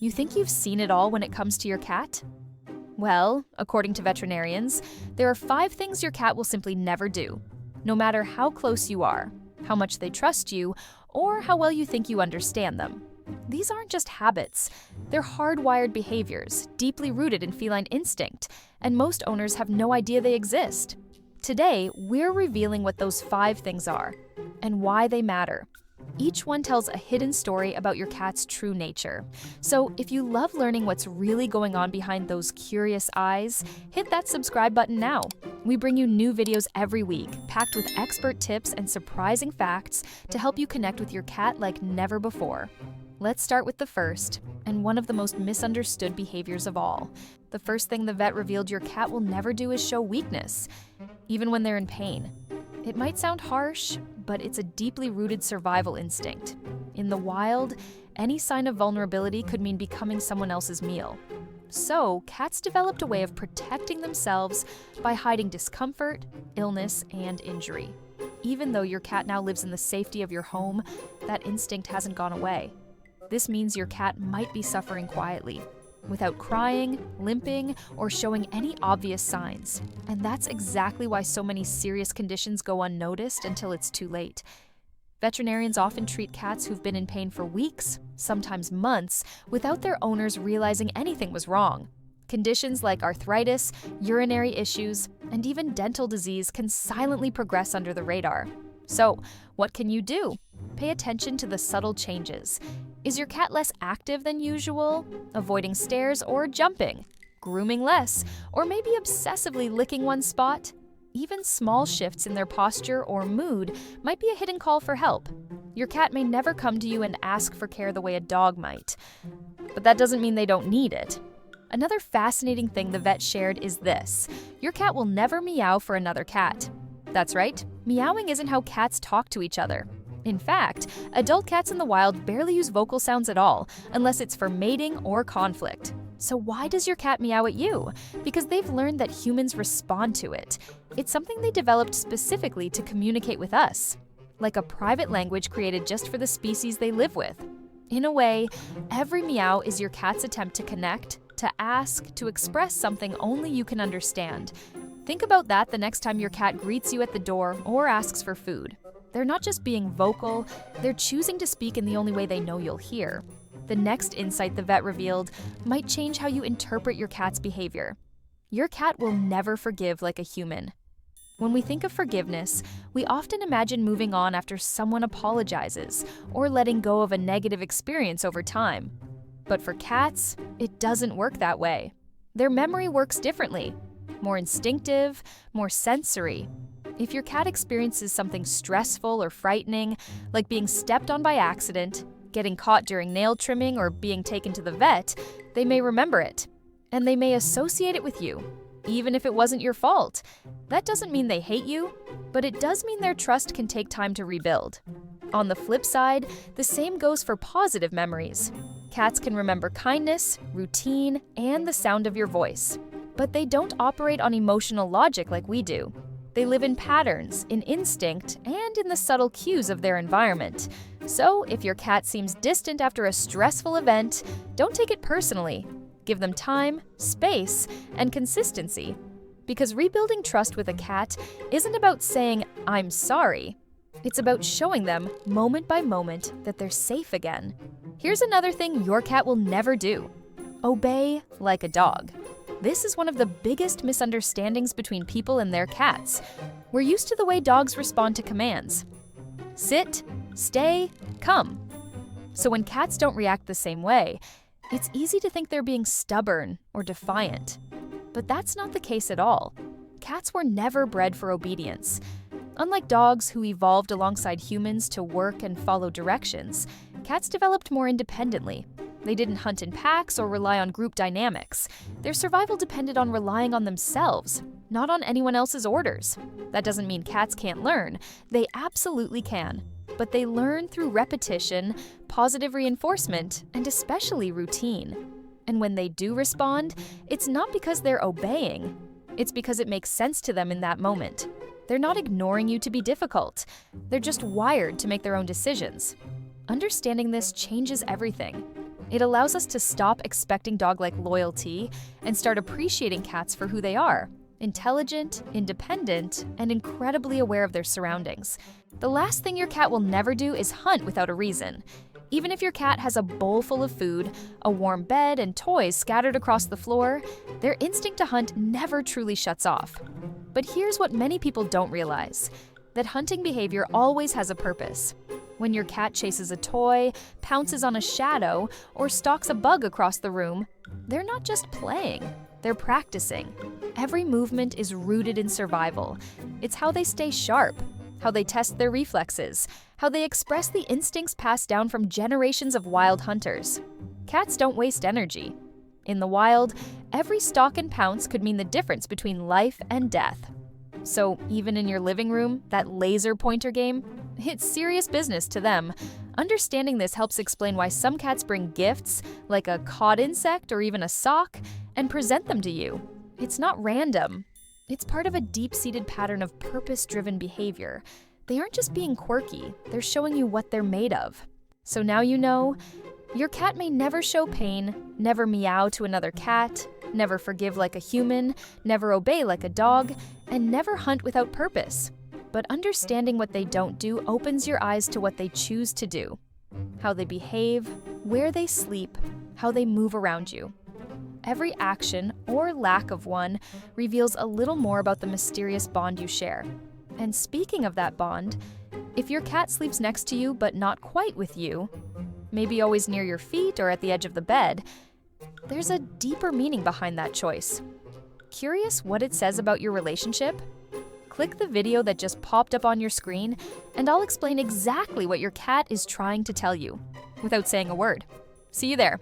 You think you've seen it all when it comes to your cat? Well, according to veterinarians, there are 5 things your cat will simply never do, no matter how close you are, how much they trust you, or how well you think you understand them. These aren't just habits. They're hardwired behaviors, deeply rooted in feline instinct, and most owners have no idea they exist. Today, we're revealing what those 5 things are and why they matter. Each one tells a hidden story about your cat's true nature. So if you love learning what's really going on behind those curious eyes, hit that subscribe button now. We bring you new videos every week, packed with expert tips and surprising facts to help you connect with your cat like never before. Let's start with the first, and one of the most misunderstood behaviors of all. The first thing the vet revealed your cat will never do is show weakness, even when they're in pain. It might sound harsh, but it's a deeply rooted survival instinct. In the wild, any sign of vulnerability could mean becoming someone else's meal. So, cats developed a way of protecting themselves by hiding discomfort, illness, and injury. Even though your cat now lives in the safety of your home, that instinct hasn't gone away. This means your cat might be suffering quietly, without crying, limping, or showing any obvious signs. And that's exactly why so many serious conditions go unnoticed until it's too late. Veterinarians often treat cats who've been in pain for weeks, sometimes months, without their owners realizing anything was wrong. Conditions like arthritis, urinary issues, and even dental disease can silently progress under the radar. So, what can you do? Pay attention to the subtle changes. Is your cat less active than usual, avoiding stairs or jumping, grooming less, or maybe obsessively licking one spot? Even small shifts in their posture or mood might be a hidden call for help. Your cat may never come to you and ask for care the way a dog might, but that doesn't mean they don't need it. Another fascinating thing the vet shared is this: your cat will never meow for another cat. That's right, meowing isn't how cats talk to each other. In fact, adult cats in the wild barely use vocal sounds at all, unless it's for mating or conflict. So why does your cat meow at you? Because they've learned that humans respond to it. It's something they developed specifically to communicate with us, like a private language created just for the species they live with. In a way, every meow is your cat's attempt to connect, to ask, to express something only you can understand. Think about that the next time your cat greets you at the door or asks for food. They're not just being vocal, they're choosing to speak in the only way they know you'll hear. The next insight the vet revealed might change how you interpret your cat's behavior. Your cat will never forgive like a human. When we think of forgiveness, we often imagine moving on after someone apologizes or letting go of a negative experience over time. But for cats, it doesn't work that way. Their memory works differently, more instinctive, more sensory. If your cat experiences something stressful or frightening, like being stepped on by accident, getting caught during nail trimming, or being taken to the vet, they may remember it. And they may associate it with you, even if it wasn't your fault. That doesn't mean they hate you, but it does mean their trust can take time to rebuild. On the flip side, the same goes for positive memories. Cats can remember kindness, routine, and the sound of your voice. But they don't operate on emotional logic like we do. They live in patterns, in instinct, and in the subtle cues of their environment. So, if your cat seems distant after a stressful event, don't take it personally. Give them time, space, and consistency. Because rebuilding trust with a cat isn't about saying, "I'm sorry." It's about showing them, moment by moment, that they're safe again. Here's another thing your cat will never do: obey like a dog. This is one of the biggest misunderstandings between people and their cats. We're used to the way dogs respond to commands. Sit, stay, come. So when cats don't react the same way, it's easy to think they're being stubborn or defiant. But that's not the case at all. Cats were never bred for obedience. Unlike dogs who evolved alongside humans to work and follow directions, cats developed more independently. They didn't hunt in packs or rely on group dynamics. Their survival depended on relying on themselves, not on anyone else's orders. That doesn't mean cats can't learn. They absolutely can. But they learn through repetition, positive reinforcement, and especially routine. And when they do respond, it's not because they're obeying. It's because it makes sense to them in that moment. They're not ignoring you to be difficult. They're just wired to make their own decisions. Understanding this changes everything. It allows us to stop expecting dog-like loyalty and start appreciating cats for who they are: intelligent, independent, and incredibly aware of their surroundings. The last thing your cat will never do is hunt without a reason. Even if your cat has a bowl full of food, a warm bed, and toys scattered across the floor, their instinct to hunt never truly shuts off. But here's what many people don't realize: that hunting behavior always has a purpose. When your cat chases a toy, pounces on a shadow, or stalks a bug across the room, they're not just playing, they're practicing. Every movement is rooted in survival. It's how they stay sharp, how they test their reflexes, how they express the instincts passed down from generations of wild hunters. Cats don't waste energy. In the wild, every stalk and pounce could mean the difference between life and death. So even in your living room, that laser pointer game, it's serious business to them. Understanding this helps explain why some cats bring gifts, like a caught insect or even a sock, and present them to you. It's not random. It's part of a deep-seated pattern of purpose-driven behavior. They aren't just being quirky, they're showing you what they're made of. So now you know, your cat may never show pain, never meow to another cat, never forgive like a human, never obey like a dog, and never hunt without purpose. But understanding what they don't do opens your eyes to what they choose to do: how they behave, where they sleep, how they move around you. Every action, or lack of one, reveals a little more about the mysterious bond you share. And speaking of that bond, if your cat sleeps next to you but not quite with you, maybe always near your feet or at the edge of the bed, there's a deeper meaning behind that choice. Curious what it says about your relationship? Click the video that just popped up on your screen, and I'll explain exactly what your cat is trying to tell you, without saying a word. See you there.